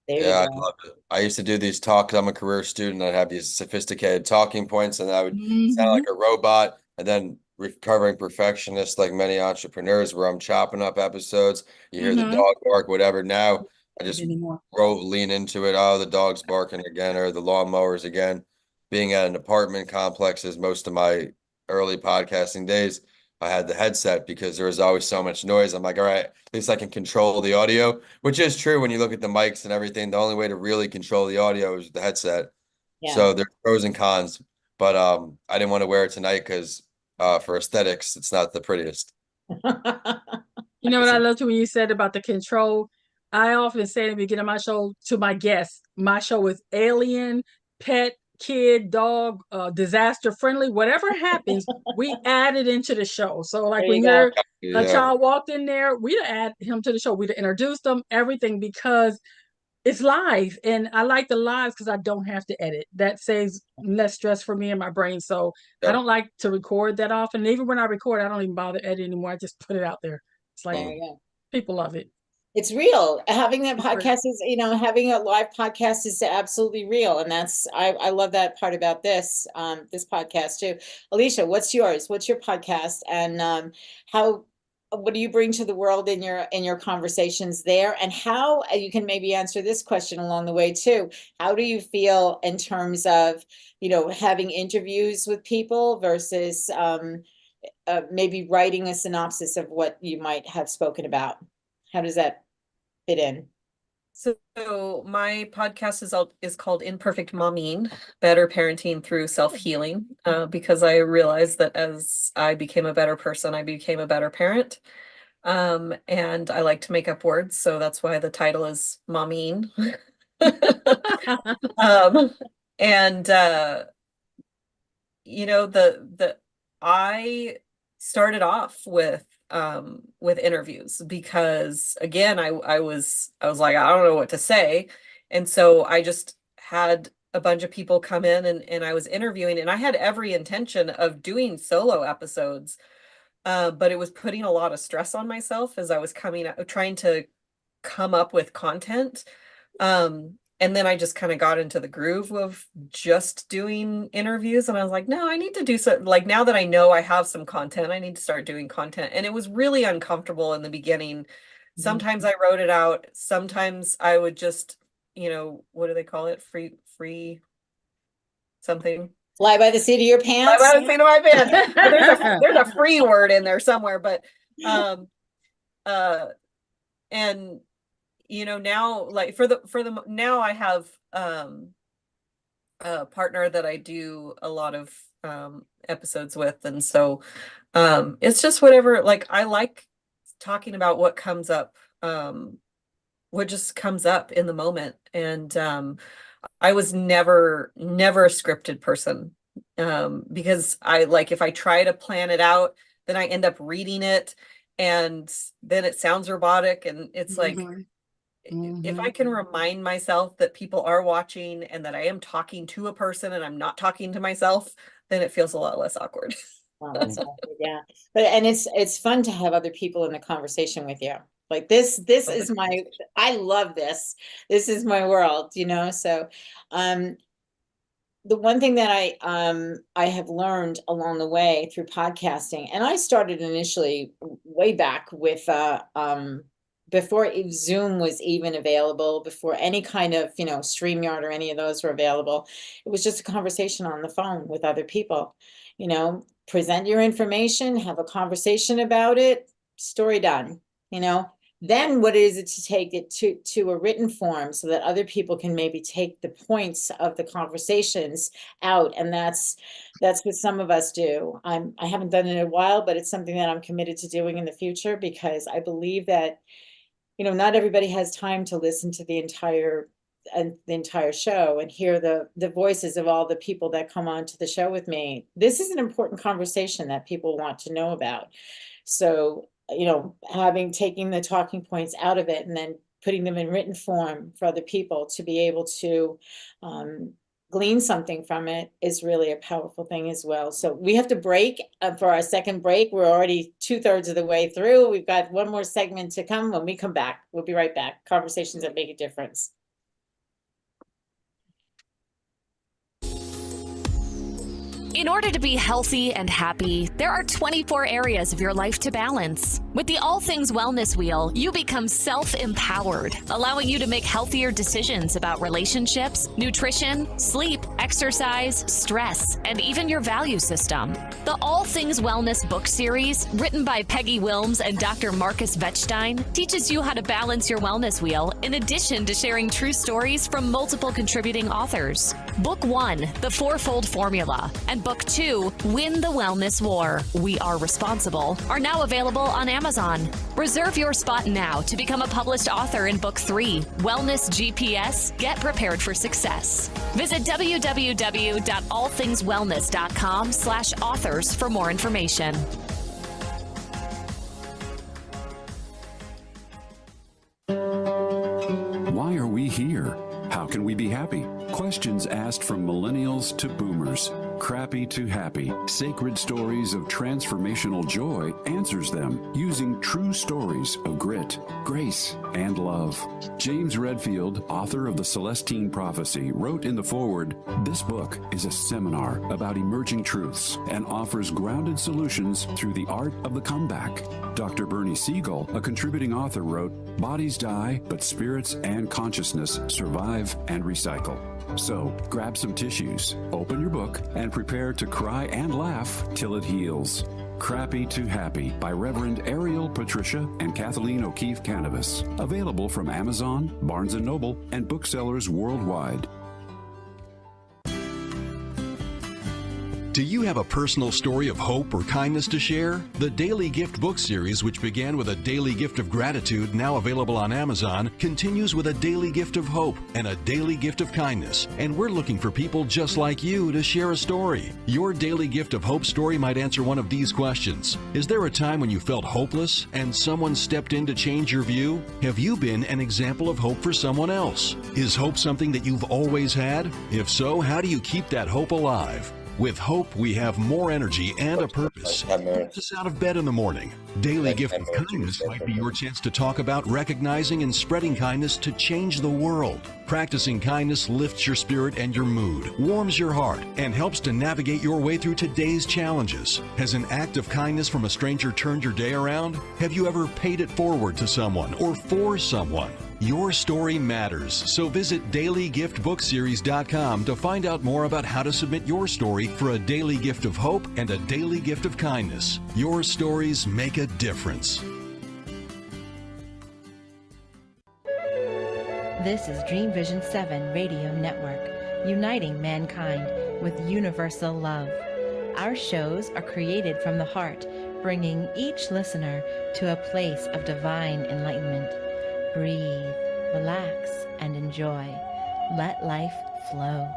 There you Yeah, I go. love it. I used to do these talks. I'm a career student. I'd have these sophisticated talking points, and I would sound like a robot. And then recovering perfectionist, like many entrepreneurs, where I'm chopping up episodes. You hear the dog bark, whatever. Now I just Anymore. lean into it. Oh, the dog's barking again, or the lawnmowers again. Being at an apartment complex is most of my early podcasting days. I had the headset because there was always so much noise. I'm like, all right, at least I can control the audio, which is true when you look at the mics and everything. The only way to really control the audio is the headset. Yeah. So there's pros and cons, but I didn't want to wear it tonight because for aesthetics, it's not the prettiest. You know what I loved when you said about the control? I often say at the beginning of my show to my guests, my show is alien, pet, kid, dog, disaster friendly. Whatever happens, we add it into the show. So like There when you go. a child walked in there, we'd add him to the show. We'd introduce them, everything, because it's live. And I like the lives because I don't have to edit. That saves less stress for me and my brain. So I don't like to record that often. And even when I record, I don't even bother editing anymore. I just put it out there. It's like, There you go. people love it. It's real. Having that It's real. podcast is, having a live podcast is absolutely real. And I love that part about this podcast too. Alicia, what's yours? What's your podcast? And what do you bring to the world in your conversations there? And how, you can maybe answer this question along the way too. How do you feel in terms of, having interviews with people versus maybe writing a synopsis of what you might have spoken about? How does that fit in? So my podcast is called Imperfect Momming, Better Parenting Through Self-Healing, because I realized that as I became a better person, I became a better parent. And I like to make up words, so that's why the title is Momming. And I started off with interviews because again I was like, I don't know what to say, and so I just had a bunch of people come in and I was interviewing, and I had every intention of doing solo episodes, but it was putting a lot of stress on myself as I was trying to come up with content. And then I just kind of got into the groove of just doing interviews, and I was like, no, I need to do something. Like, now that I know I have some content, I need to start doing content. And it was really uncomfortable in the beginning. Sometimes I wrote it out. Sometimes I would just, what do they call it? Free something. Fly by the seat of your pants. Fly by the seat of my pants. But there's a free word in there somewhere, but and now, like now I have a partner that I do a lot of episodes with, and so it's just whatever. Like, I like talking about what comes up, what just comes up in the moment. And I was never a scripted person, because if I try to plan it out, then I end up reading it, and then it sounds robotic, and it's like, if I can remind myself that people are watching and that I am talking to a person and I'm not talking to myself, then it feels a lot less awkward. Yeah, and it's fun to have other people in the conversation with you. Like this is I love this. This is my world, so the one thing that I have learned along the way through podcasting, and I started initially way back with before Zoom was even available, before any kind of, StreamYard or any of those were available. It was just a conversation on the phone with other people, present your information, have a conversation about it, story done, Then what is it to take it to a written form so that other people can maybe take the points of the conversations out? And that's what some of us do. I haven't done it in a while, but it's something that I'm committed to doing in the future, because I believe that not everybody has time to listen to the entire show and hear the voices of all the people that come on to the show with me. This is an important conversation that people want to know about. So, taking the talking points out of it and then putting them in written form for other people to be able to glean something from it is really a powerful thing as well. So we have to break for our second break. We're already 2/3 of the way through. We've got one more segment to come. When we come back, we'll be right back. Conversations that make a difference. In order to be healthy and happy, there are 24 areas of your life to balance. With the All Things Wellness Wheel, you become self-empowered, allowing you to make healthier decisions about relationships, nutrition, sleep, exercise, stress, and even your value system. The All Things Wellness book series, written by Peggy Wilms and Dr. Marcus Wettstein, teaches you how to balance your wellness wheel in addition to sharing true stories from multiple contributing authors. Book 1, The Fourfold Formula, and Book 2, Win the Wellness War, We Are Responsible, are now available on Amazon. Reserve your spot now to become a published author in Book 3, Wellness GPS, Get Prepared for Success. Visit www.allthingswellness.com/authors for more information. Why are we here? How can we be happy? Questions asked from millennials to boomers. Crappy to Happy, Sacred Stories of Transformational Joy answers them using true stories of grit, grace, and love. James Redfield, author of The Celestine Prophecy, wrote in the foreword, "This book is a seminar about emerging truths and offers grounded solutions through the art of the comeback." Dr. Bernie Siegel, a contributing author, wrote, "Bodies die, but spirits and consciousness survive and recycle." So, grab some tissues, open your book, and prepare to cry and laugh till it heals. Crappy to Happy by Reverend Ariel Patricia and Kathleen O'Keefe Cannabis. Available from Amazon, Barnes & Noble, and booksellers worldwide. Do you have a personal story of hope or kindness to share? The Daily Gift book series, which began with a daily gift of gratitude, now available on Amazon, continues with a daily gift of hope and a daily gift of kindness. And we're looking for people just like you to share a story. Your daily gift of hope story might answer one of these questions. Is there a time when you felt hopeless and someone stepped in to change your view? Have you been an example of hope for someone else? Is hope something that you've always had? If so, how do you keep that hope alive? With hope, we have more energy and a purpose. Keeps us out of bed in the morning. Daily Gift of Kindness might be your chance to talk about recognizing and spreading kindness to change the world. Practicing kindness lifts your spirit and your mood, warms your heart, and helps to navigate your way through today's challenges. Has an act of kindness from a stranger turned your day around? Have you ever paid it forward to someone or for someone? Your story matters, so visit dailygiftbookseries.com to find out more about how to submit your story for a daily gift of hope and a daily gift of kindness. Your stories make a difference. This is Dream Vision 7 Radio Network, uniting mankind with universal love. Our shows are created from the heart, bringing each listener to a place of divine enlightenment. Breathe, relax, and enjoy. Let life flow.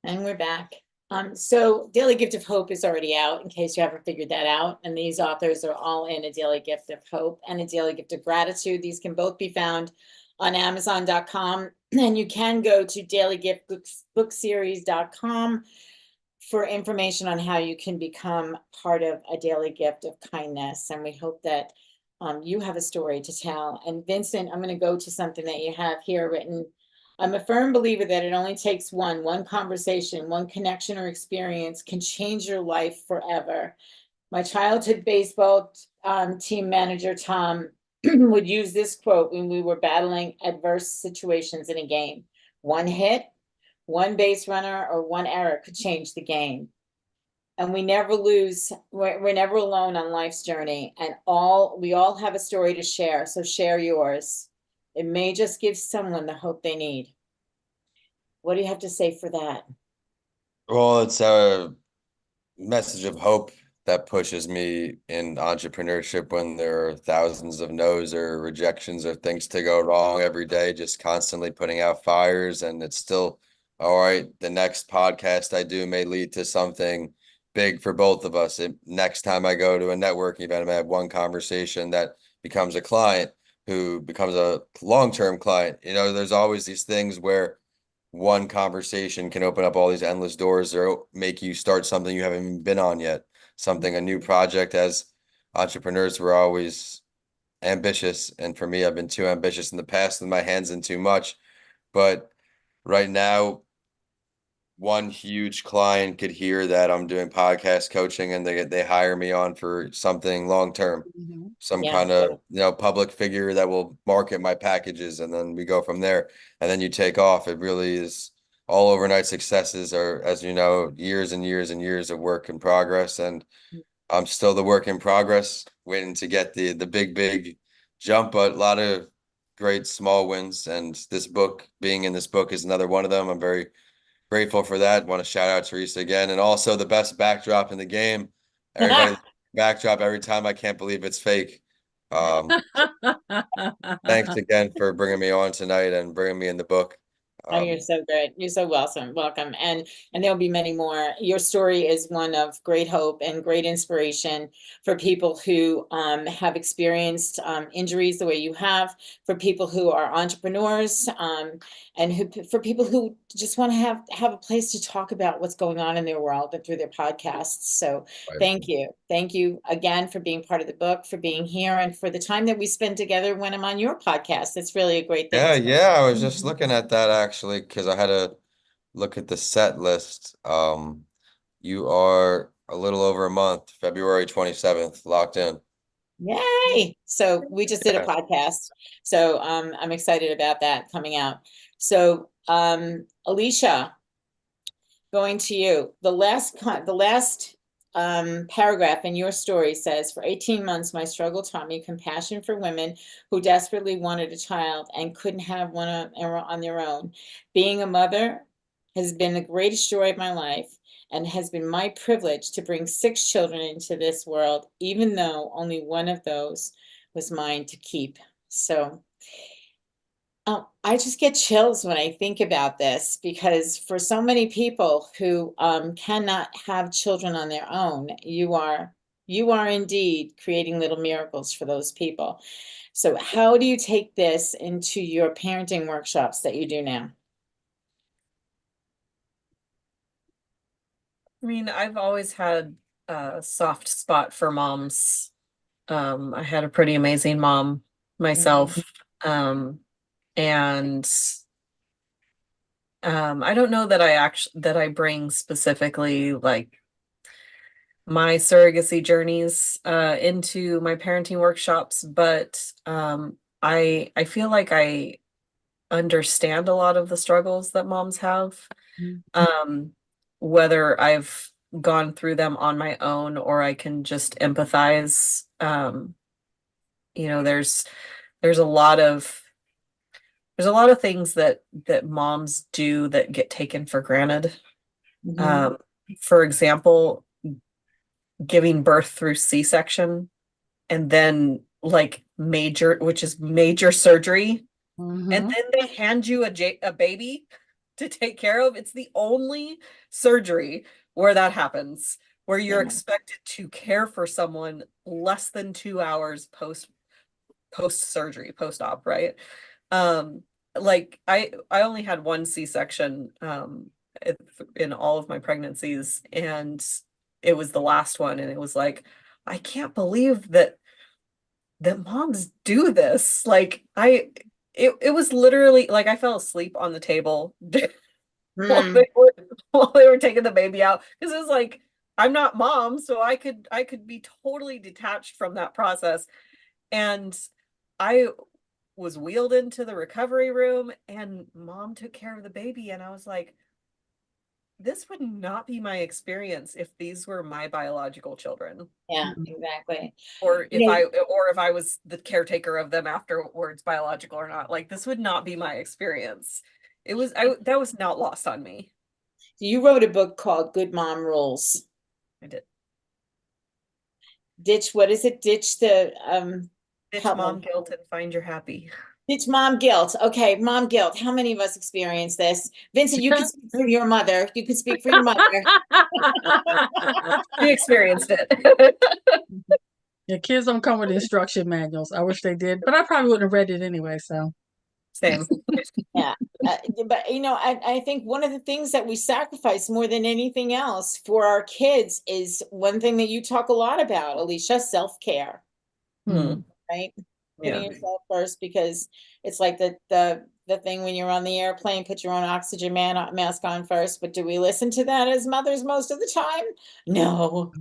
And we're back. So Daily Gift of Hope is already out, in case you haven't figured that out. And these authors are all in a Daily Gift of Hope and a Daily Gift of Gratitude. These can both be found on Amazon.com. And you can go to dailygiftbookseries.com for information on how you can become part of a Daily Gift of Kindness. And we hope that you have a story to tell. And Vincent, I'm going to go to something that you have here written. I'm a firm believer that it only takes one conversation, one connection or experience can change your life forever. My childhood baseball team manager, Tom, would use this quote when we were battling adverse situations in a game. One hit, one base runner, or one error could change the game. And we never lose, we're never alone on life's journey, and we all have a story to share, so share yours. It may just give someone the hope they need. What do you have to say for that? Well, it's a message of hope that pushes me in entrepreneurship when there are thousands of no's or rejections or things to go wrong every day, just constantly putting out fires. And it's still, all right, the next podcast I do may lead to something big for both of us. Next time I go to a networking event, I may have one conversation that becomes a client, who becomes a long-term client. There's always these things where one conversation can open up all these endless doors or make you start something you haven't even been on yet, a new project. As entrepreneurs, we're always ambitious. And for me, I've been too ambitious in the past with my hands in too much. But right now, one huge client could hear that I'm doing podcast coaching, and they hire me on for something long term, some Yeah. kind of public figure that will market my packages, and then we go from there. And then you take off. It really is all overnight successes are, as you know, years and years and years of work in progress. And I'm still the work in progress, waiting to get the big jump, but a lot of great small wins. And being in this book is another one of them. I'm very grateful for that. Want to shout out Teresa again, and also the best backdrop in the game. Everybody backdrop every time. I can't believe it's fake. Thanks again for bringing me on tonight and bringing me in the book. Oh, you're so great. You're so welcome. And there'll be many more. Your story is one of great hope and great inspiration for people who have experienced injuries the way you have, for people who are entrepreneurs, and for people who just want to have a place to talk about what's going on in their world and through their podcasts. So thank you. Thank you again for being part of the book, for being here, and for the time that we spend together when I'm on your podcast. It's really a great thing. Yeah. I was just looking at that actually, because I had to look at the set list. You are a little over a month, February 27th, locked in. Yay! So we just did a podcast. So I'm excited about that coming out. So Alicia, going to you. The last paragraph in your story says, for 18 months, my struggle taught me compassion for women who desperately wanted a child and couldn't have one on their own. Being a mother has been the greatest joy of my life, and has been my privilege to bring 6 children into this world, even though only one of those was mine to keep. So I just get chills when I think about this, because for so many people who cannot have children on their own, you are indeed creating little miracles for those people. So how do you take this into your parenting workshops that you do now? I mean, I've always had a soft spot for moms. I had a pretty amazing mom myself. And I don't know that I bring specifically like my surrogacy journeys into my parenting workshops, but I feel like I understand a lot of the struggles that moms have. Whether I've gone through them on my own or I can just empathize. There's a lot of things that moms do that get taken for granted. For example, giving birth through C-section, and then like major surgery, and then they hand you a baby to take care of. It's the only surgery where that happens, where you're expected to care for someone less than 2 hours post surgery, post-op, right? Like I only had one C-section in all of my pregnancies, and it was the last one, and it was like, I can't believe that moms do this. Like it was literally like I fell asleep on the table while they were taking the baby out, because it was like, I'm not mom, so I could be totally detached from that process. And I was wheeled into the recovery room, and mom took care of the baby, and I was like, this would not be my experience if these were my biological children. Yeah, exactly. Or if I was the caretaker of them afterwards, biological or not, like this would not be my experience. That was not lost on me. You wrote a book called Good Mom Rules. I did. What is it? Ditch the Ditch mom guilt and find your happy. Ditch mom guilt. Okay, mom guilt. How many of us experience this? Vincent, you can speak for your mother. You can speak for your mother. She experienced it. Yeah, kids don't come with instruction manuals. I wish they did, but I probably wouldn't have read it anyway. So Same. Yeah. But I think one of the things that we sacrifice more than anything else for our kids is one thing that you talk a lot about, Alicia, self-care, Hmm. right? Yeah. Putting yourself first, because it's like the thing when you're on the airplane, put your own oxygen mask on first. But do we listen to that as mothers most of the time? No,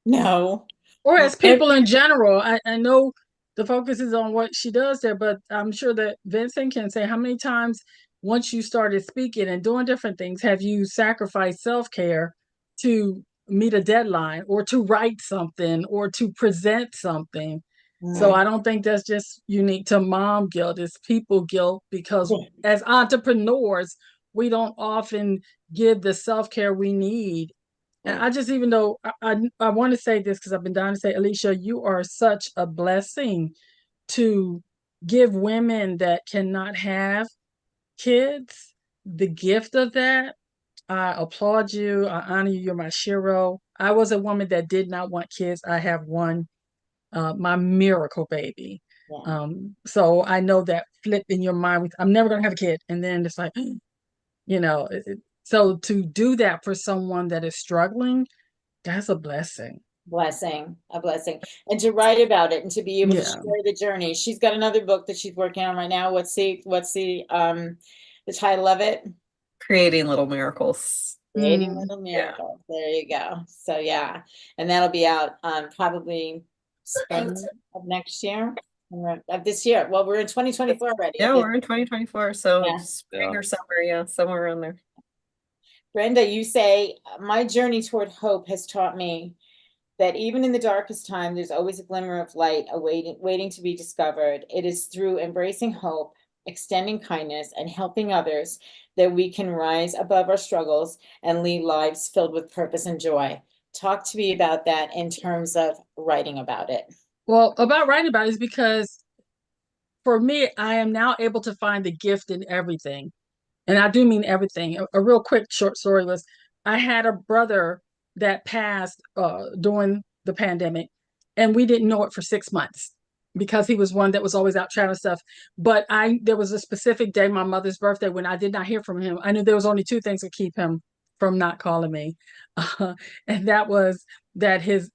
no. or as people in general. I know the focus is on what she does there, but I'm sure that Vincent can say how many times once you started speaking and doing different things, have you sacrificed self-care to meet a deadline or to write something or to present something? So I don't think that's just unique to mom guilt, it's people guilt, because as entrepreneurs, we don't often give the self-care we need. And I just, even though I want to say this because I've been dying to say, Alicia, you are such a blessing to give women that cannot have kids the gift of that. I applaud you. I honor you. You're my shiro. I was a woman that did not want kids. I have one, my miracle baby. Yeah. So I know that flip in your mind with, I'm never going to have a kid. And then it's like, so to do that for someone that is struggling, that's a blessing. A blessing. And to write about it and to be able to Yeah. share the journey. She's got another book that she's working on right now. What's the title of it? Creating Little Miracles. Creating Little Miracles. There you go. So yeah. And that'll be out probably spring of next year. Of this year. Well, we're in 2024 already. Yeah, we're in 2024. So Yeah. spring or summer, yeah, somewhere around there. Brenda, you say, my journey toward hope has taught me that even in the darkest time, there's always a glimmer of light waiting to be discovered. It is through embracing hope, extending kindness, and helping others that we can rise above our struggles and lead lives filled with purpose and joy. Talk to me about that in terms of writing about it. Well, about writing about it is because for me, I am now able to find the gift in everything. And I do mean everything. A real quick short story was, I had a brother that passed during the pandemic, and we didn't know it for 6 months because he was one that was always out traveling stuff. But there was a specific day, my mother's birthday, when I did not hear from him. I knew there was only two things that keep him from not calling me, and that was that his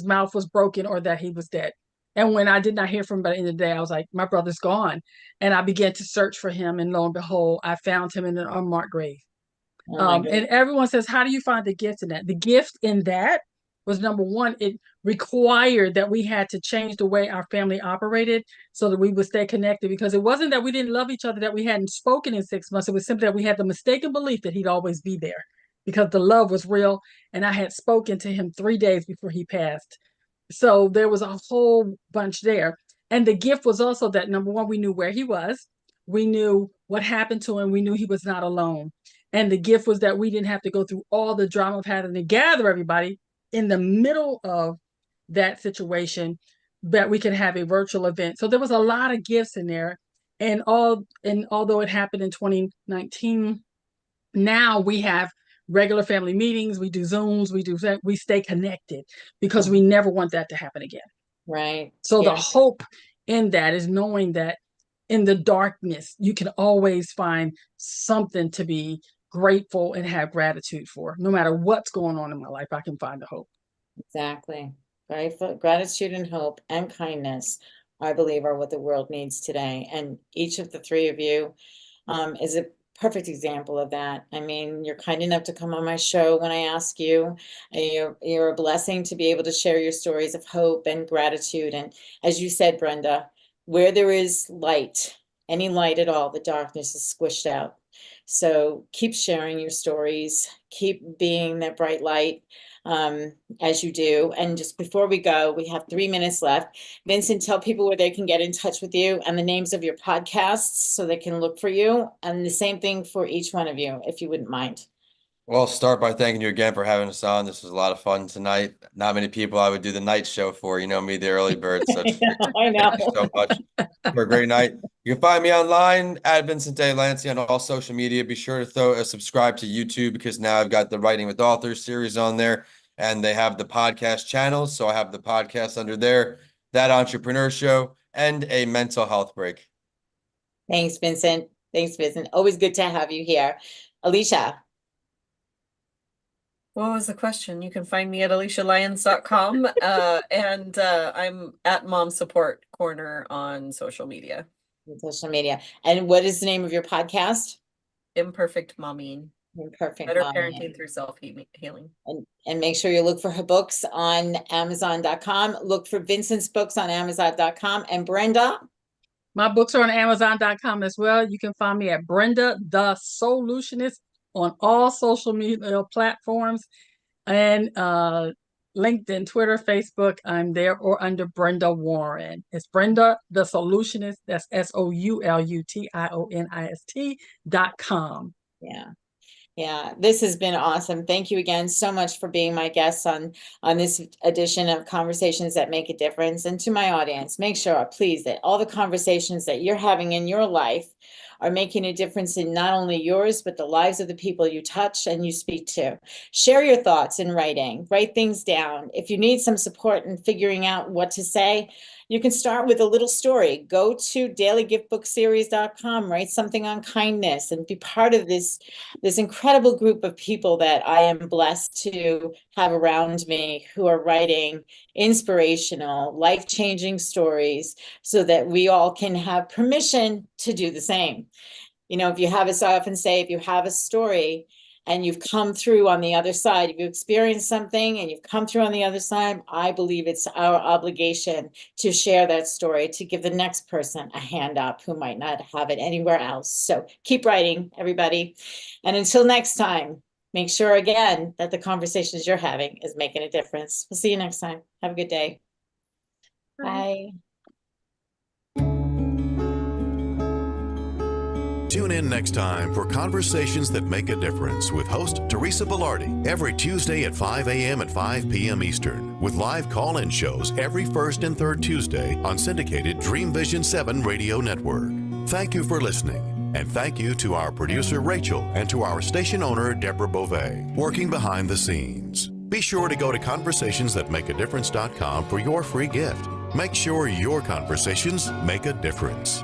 mouth was broken or that he was dead. And when I did not hear from him by the end of the day, I was like, my brother's gone. And I began to search for him. And lo and behold, I found him in an unmarked grave. And everyone says, how do you find the gift in that? The gift in that was, number one, it required that we had to change the way our family operated so that we would stay connected. Because it wasn't that we didn't love each other, that we hadn't spoken in 6 months. It was simply that we had the mistaken belief that he'd always be there because the love was real. And I had spoken to him 3 days before he passed. So there was a whole bunch there. And the gift was also that, number one, we knew where he was. We knew what happened to him. We knew he was not alone. And the gift was that we didn't have to go through all the drama of having to gather everybody in the middle of that situation, that we could have a virtual event. So there was a lot of gifts in there. And although it happened in 2019, now we have regular family meetings, we do Zooms, we stay connected because we never want that to happen again. Right. So the hope in that is knowing that in the darkness, you can always find something to be grateful and have gratitude for. No matter what's going on in my life, I can find the hope. Exactly. Gratitude and hope and kindness, I believe, are what the world needs today. And each of the three of you is a perfect example of that. I mean, you're kind enough to come on my show when I ask you, and you're a blessing to be able to share your stories of hope and gratitude. And as you said, Brenda, where there is light, any light at all, the darkness is squished out. So keep sharing your stories, keep being that bright light as you do. And just before we go, we have 3 minutes left. Vincent, tell people where they can get in touch with you and the names of your podcasts so they can look for you. And the same thing for each one of you, if you wouldn't mind. Well, I'll start by thanking you again for having us on. This was a lot of fun tonight. Not many people I would do the night show for, you know me, the early bird. So I know. thank you so much for a great night. You can find me online at Vincent A Lanci on all social media. Be sure to subscribe to YouTube because now I've got the Writing with Authors series on there. And they have the podcast channels. So I have the podcast under there, That Entrepreneur Show, and a mental health break. Thanks, Vincent. Thanks, Vincent. Always good to have you here. Alicia. What was the question? You can find me at alicialyons.com and I'm at Mom Support Corner on social media. Social media. And what is the name of your podcast? Imperfect Momming. Imperfect Better Momming. Parenting Through Self-Healing. And make sure you look for her books on Amazon.com. Look for Vincent's books on Amazon.com. And Brenda? My books are on Amazon.com as well. You can find me at Brenda the Soulutionist on all social media platforms and LinkedIn, Twitter, Facebook. I'm there, or under Brenda Warren. It's Brenda the Soulutionist. That's SOULUTIONIST.com. Yeah. Yeah, this has been awesome. Thank you again so much for being my guest on this edition of Conversations That Make a Difference. And to my audience, make sure, please, that all the conversations that you're having in your life are making a difference in not only yours, but the lives of the people you touch and you speak to. Share your thoughts in writing. Write things down. If you need some support in figuring out what to say, you can start with a little story. Go to dailygiftbookseries.com, write something on kindness, and be part of this incredible group of people that I am blessed to have around me, who are writing inspirational, life-changing stories so that we all can have permission to do the same. You know, as I often say, if you have a story and you've come through on the other side, if you experienced something and you've come through on the other side, I believe it's our obligation to share that story, to give the next person a hand up who might not have it anywhere else. So keep writing, everybody. And until next time, make sure again that the conversations you're having is making a difference. We'll see you next time. Have a good day. Bye. Tune in next time for Conversations That Make a Difference with host Teresa Velardi every Tuesday at 5 a.m. and 5 p.m. Eastern, with live call-in shows every first and third Tuesday on syndicated Dream Vision 7 radio network. Thank you for listening, and thank you to our producer Rachel and to our station owner Deborah Beauvais, working behind the scenes. Be sure to go to conversationsthatmakeadifference.com for your free gift. Make sure your conversations make a difference.